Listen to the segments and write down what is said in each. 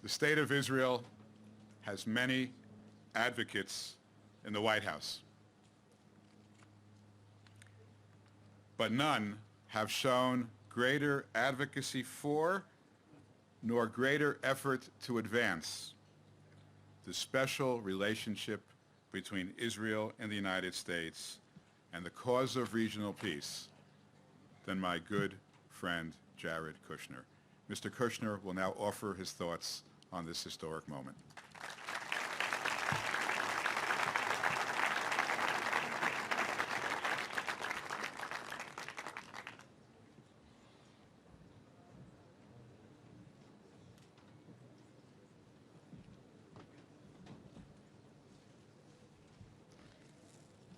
The state of Israel has many advocates in the White House, but none have shown greater advocacy for nor greater effort to advance the special relationship between Israel and the United States and the cause of regional peace than my good friend Jared Kushner. Mr. Kushner will now offer his thoughts on this historic moment.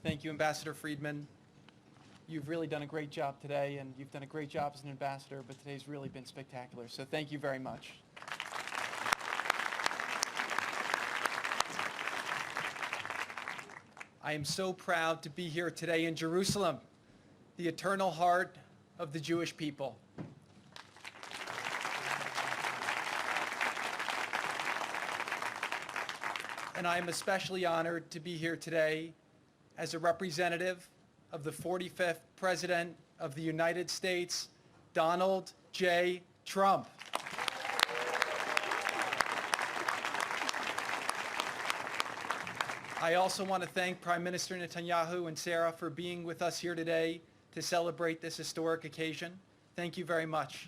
Thank you, Ambassador Friedman. You've really done a great job today, and you've done a great job as an ambassador, but today's really been spectacular. So thank you very much. I am so proud to be here today in Jerusalem, the eternal heart of the Jewish people. And I am especially honored to be here today as a representative of the 45th President of the United States, Donald J. Trump. I also want to thank Prime Minister Netanyahu and Sarah for being with us here today to celebrate this historic occasion. Thank you very much.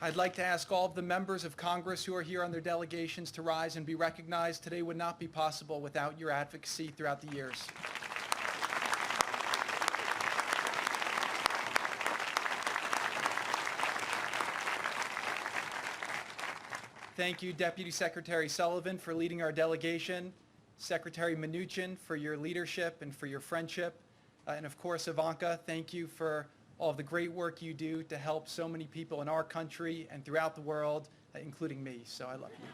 I'd like to ask all of the members of Congress who are here on their delegations to rise and be recognized. Today would not be possible without your advocacy throughout the years. Thank you, Deputy Secretary Sullivan, for leading our delegation, Secretary Mnuchin for your leadership and for your friendship, and of course, Ivanka, thank you for all of the great work you do to help so many people in our country and throughout the world, including me. So I love you.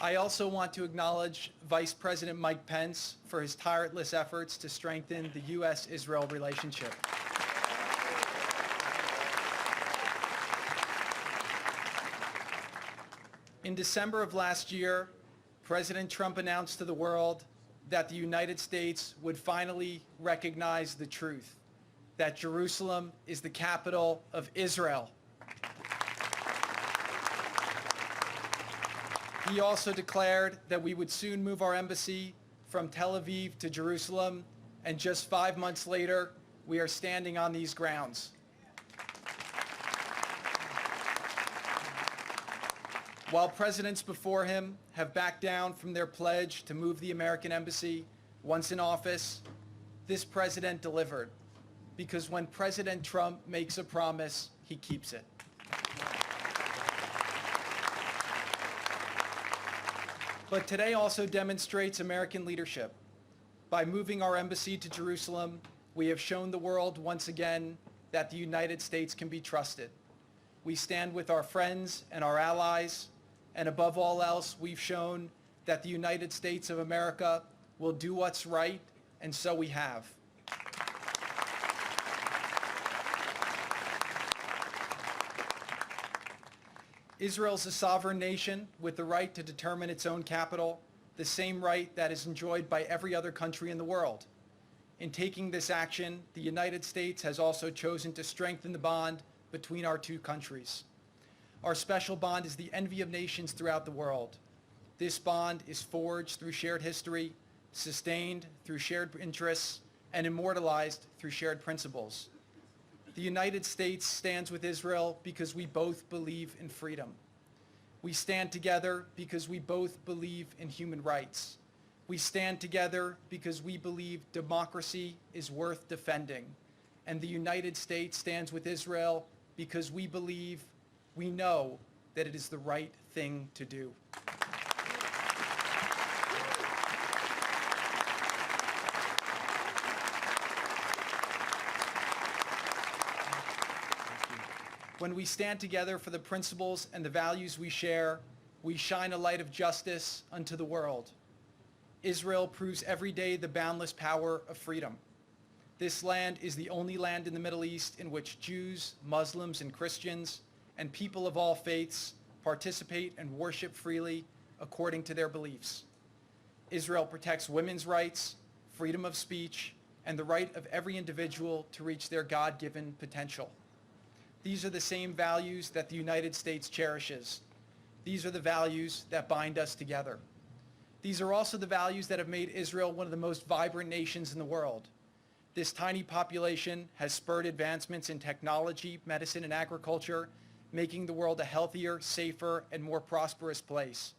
I also want to acknowledge Vice President Mike Pence for his tireless efforts to strengthen the U.S.-Israel relationship. In December of last year, President Trump announced to the world that the United States would finally recognize the truth, that Jerusalem is the capital of Israel. He also declared that we would soon move our embassy from Tel Aviv to Jerusalem, and just 5 months later, we are standing on these grounds. While presidents before him have backed down from their pledge to move the American embassy once in office, this president delivered, because when President Trump makes a promise, he keeps it. But today also demonstrates American leadership. By moving our embassy to Jerusalem, we have shown the world once again that the United States can be trusted. We stand with our friends and our allies, and above all else, we've shown that the United States of America will do what's right, and so we have. Israel is a sovereign nation with the right to determine its own capital, the same right that is enjoyed by every other country in the world. In taking this action, the United States has also chosen to strengthen the bond between our two countries. Our special bond is the envy of nations throughout the world. This bond is forged through shared history, sustained through shared interests, and immortalized through shared principles. The United States stands with Israel because we both believe in freedom. We stand together because we both believe in human rights. We stand together because we believe democracy is worth defending. And the United States stands with Israel because we know that it is the right thing to do. When we stand together for the principles and the values we share, we shine a light of justice unto the world. Israel proves every day the boundless power of freedom. This land is the only land in the Middle East in which Jews, Muslims, and Christians, and people of all faiths participate and worship freely according to their beliefs. Israel protects women's rights, freedom of speech, and the right of every individual to reach their God-given potential. These are the same values that the United States cherishes. These are the values that bind us together. These are also the values that have made Israel one of the most vibrant nations in the world. This tiny population has spurred advancements in technology, medicine, and agriculture, making the world a healthier, safer, and more prosperous place.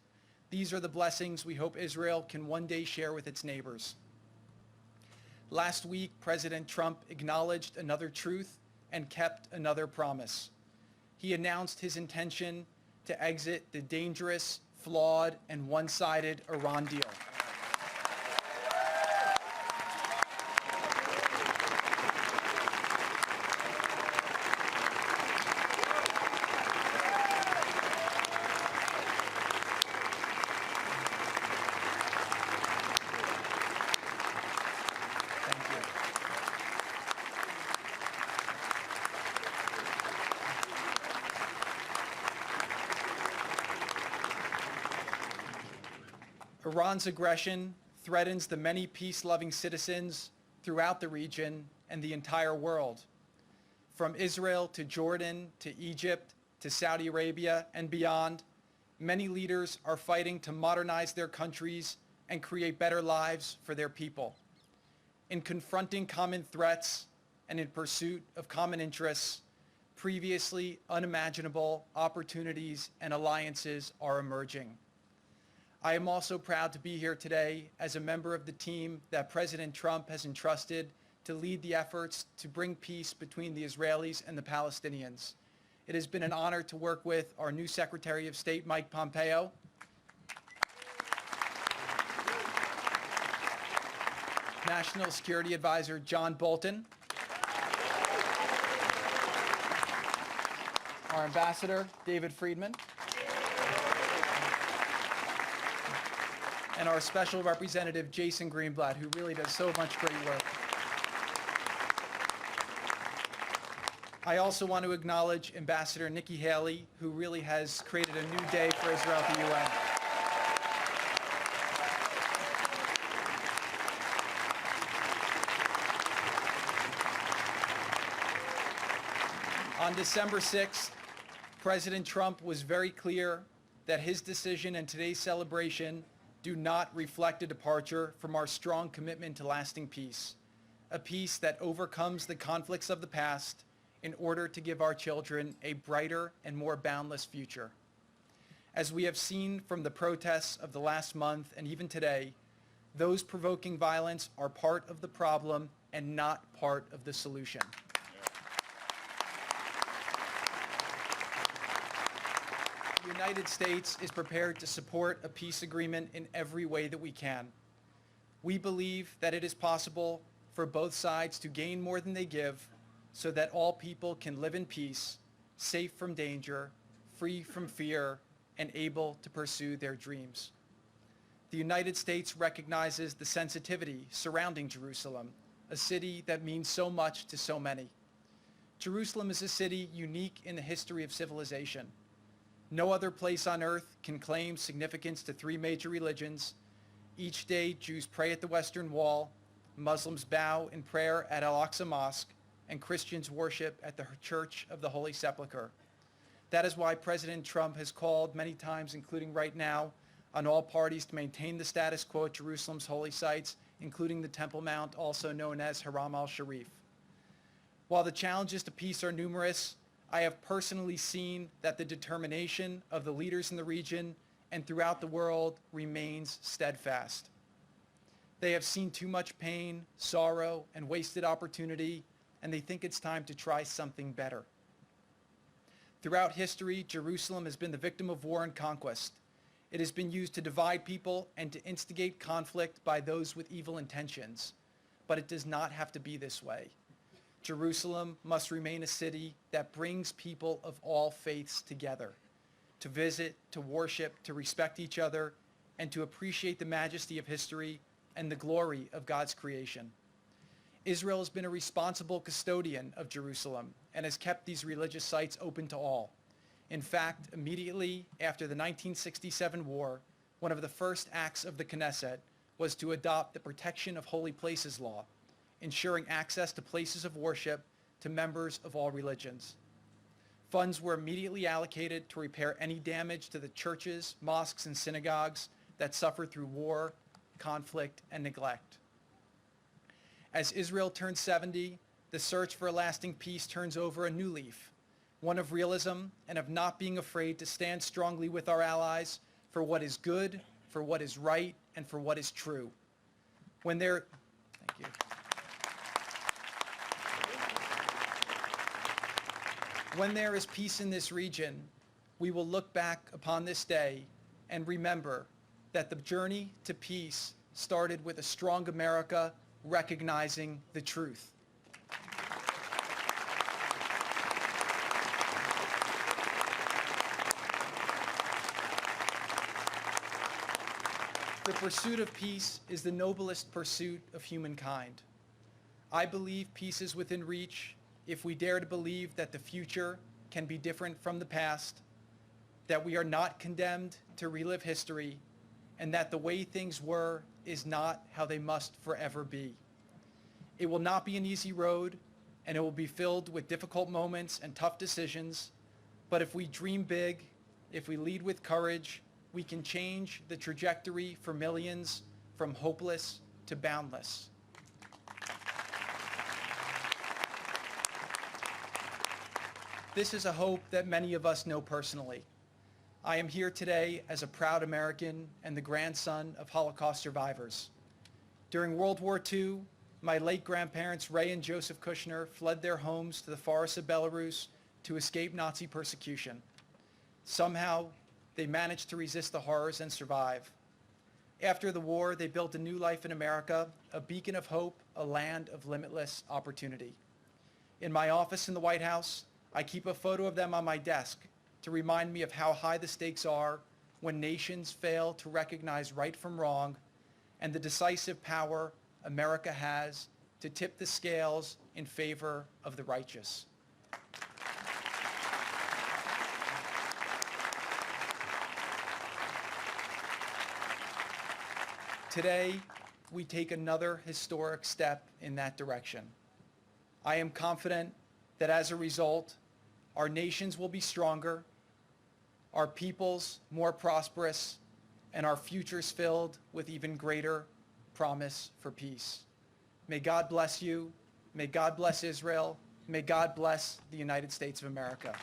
These are the blessings we hope Israel can one day share with its neighbors. Last week, President Trump acknowledged another truth and kept another promise. He announced his intention to exit the dangerous, flawed, and one-sided Iran deal. Iran's aggression threatens the many peace-loving citizens throughout the region and the entire world. From Israel to Jordan to Egypt to Saudi Arabia and beyond, many leaders are fighting to modernize their countries and create better lives for their people. In confronting common threats and in pursuit of common interests, previously unimaginable opportunities and alliances are emerging. I am also proud to be here today as a member of the team that President Trump has entrusted to lead the efforts to bring peace between the Israelis and the Palestinians. It has been an honor to work with our new Secretary of State, Mike Pompeo, National Security Advisor John Bolton, our Ambassador, David Friedman, and our Special Representative, Jason Greenblatt, who really does so much great work. I also want to acknowledge Ambassador Nikki Haley, who really has created a new day for Israel at the UN. On December 6th, President Trump was very clear that his decision and today's celebration do not reflect a departure from our strong commitment to lasting peace, a peace that overcomes the conflicts of the past in order to give our children a brighter and more boundless future. As we have seen from the protests of the last month and even today, those provoking violence are part of the problem and not part of the solution. The United States is prepared to support a peace agreement in every way that we can. We believe that it is possible for both sides to gain more than they give so that all people can live in peace, safe from danger, free from fear, and able to pursue their dreams. The United States recognizes the sensitivity surrounding Jerusalem, a city that means so much to so many. Jerusalem is a city unique in the history of civilization. No other place on earth can claim significance to three major religions. Each day, Jews pray at the Western Wall, Muslims bow in prayer at Al-Aqsa Mosque, and Christians worship at the Church of the Holy Sepulchre. That is why President Trump has called many times, including right now, on all parties to maintain the status quo at Jerusalem's holy sites, including the Temple Mount, also known as Haram al-Sharif. While the challenges to peace are numerous, I have personally seen that the determination of the leaders in the region and throughout the world remains steadfast. They have seen too much pain, sorrow, and wasted opportunity, and they think it's time to try something better. Throughout history, Jerusalem has been the victim of war and conquest. It has been used to divide people and to instigate conflict by those with evil intentions. But it does not have to be this way. Jerusalem must remain a city that brings people of all faiths together, to visit, to worship, to respect each other, and to appreciate the majesty of history and the glory of God's creation. Israel has been a responsible custodian of Jerusalem and has kept these religious sites open to all. In fact, immediately after the 1967 war, one of the first acts of the Knesset was to adopt the Protection of Holy Places law, ensuring access to places of worship to members of all religions. Funds were immediately allocated to repair any damage to the churches, mosques, and synagogues that suffered through war, conflict, and neglect. As Israel turns 70, the search for a lasting peace turns over a new leaf, one of realism and of not being afraid to stand strongly with our allies for what is good, for what is right, and for what is true. Thank you. When there is peace in this region, we will look back upon this day and remember that the journey to peace started with a strong America recognizing the truth. The pursuit of peace is the noblest pursuit of humankind. I believe peace is within reach if we dare to believe that the future can be different from the past, that we are not condemned to relive history, and that the way things were is not how they must forever be. It will not be an easy road, and it will be filled with difficult moments and tough decisions, but if we dream big, if we lead with courage, we can change the trajectory for millions from hopeless to boundless. This is a hope that many of us know personally. I am here today as a proud American and the grandson of Holocaust survivors. During World War II, my late grandparents Ray and Joseph Kushner fled their homes to the forests of Belarus to escape Nazi persecution. Somehow, they managed to resist the horrors and survive. After the war, they built a new life in America, a beacon of hope, a land of limitless opportunity. In my office in the White House, I keep a photo of them on my desk to remind me of how high the stakes are when nations fail to recognize right from wrong and the decisive power America has to tip the scales in favor of the righteous. Today, we take another historic step in that direction. I am confident that as a result, our nations will be stronger, our peoples more prosperous, and our futures filled with even greater promise for peace. May God bless you. May God bless Israel. May God bless the United States of America.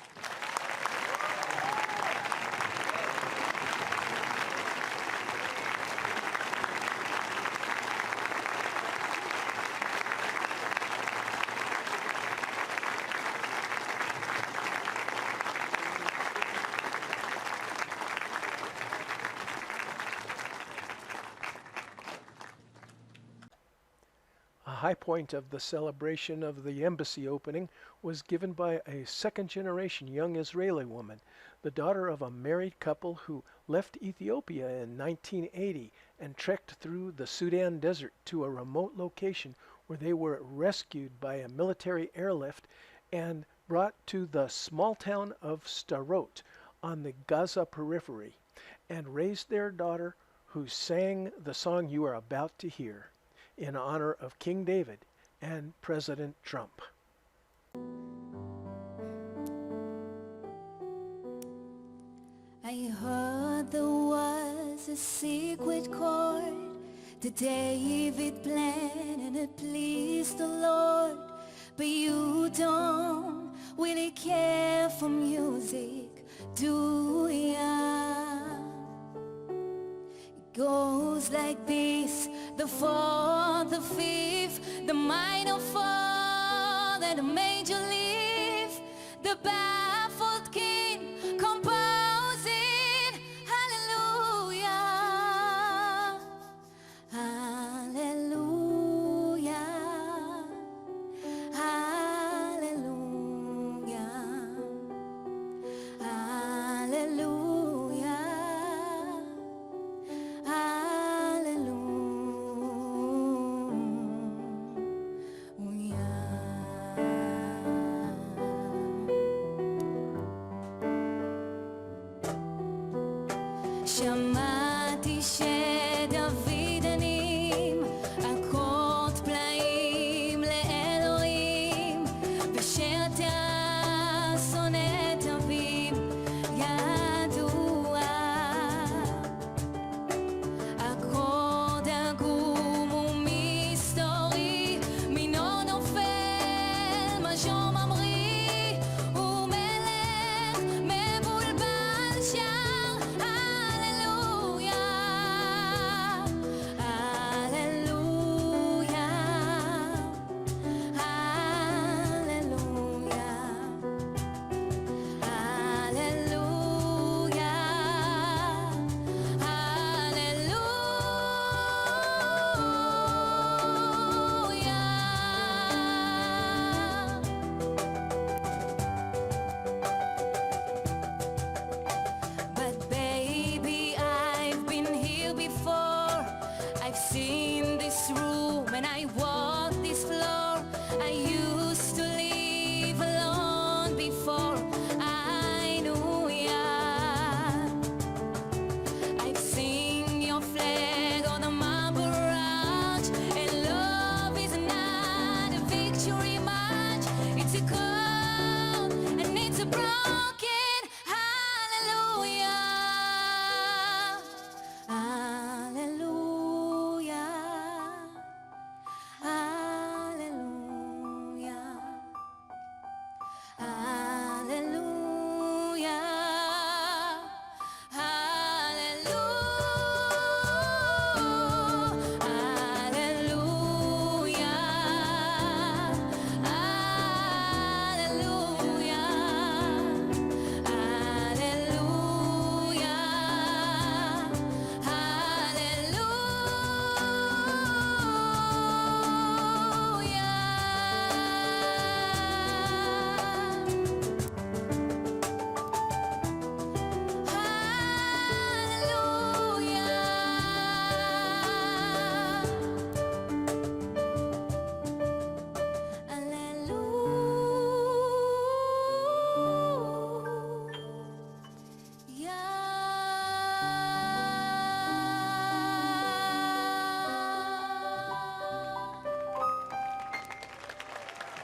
A high point of the celebration of the embassy opening was given by a second-generation young Israeli woman, the daughter of a married couple who left Ethiopia in 1980 and trekked through the Sudan desert to a remote location where they were rescued by a military airlift and brought to the small town of Starot on the Gaza periphery, and raised their daughter, who sang the song you are about to hear, in honor of King David and President Trump. I heard there was a secret chord that David planned and it pleased the Lord, but you don't really care for music, do ya? It goes like this: the fourth, the fifth, the minor fall, and the major lift, the baffled king composing hallelujah, hallelujah, hallelujah, hallelujah, hallelujah.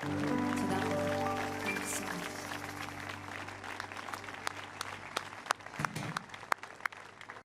Amen.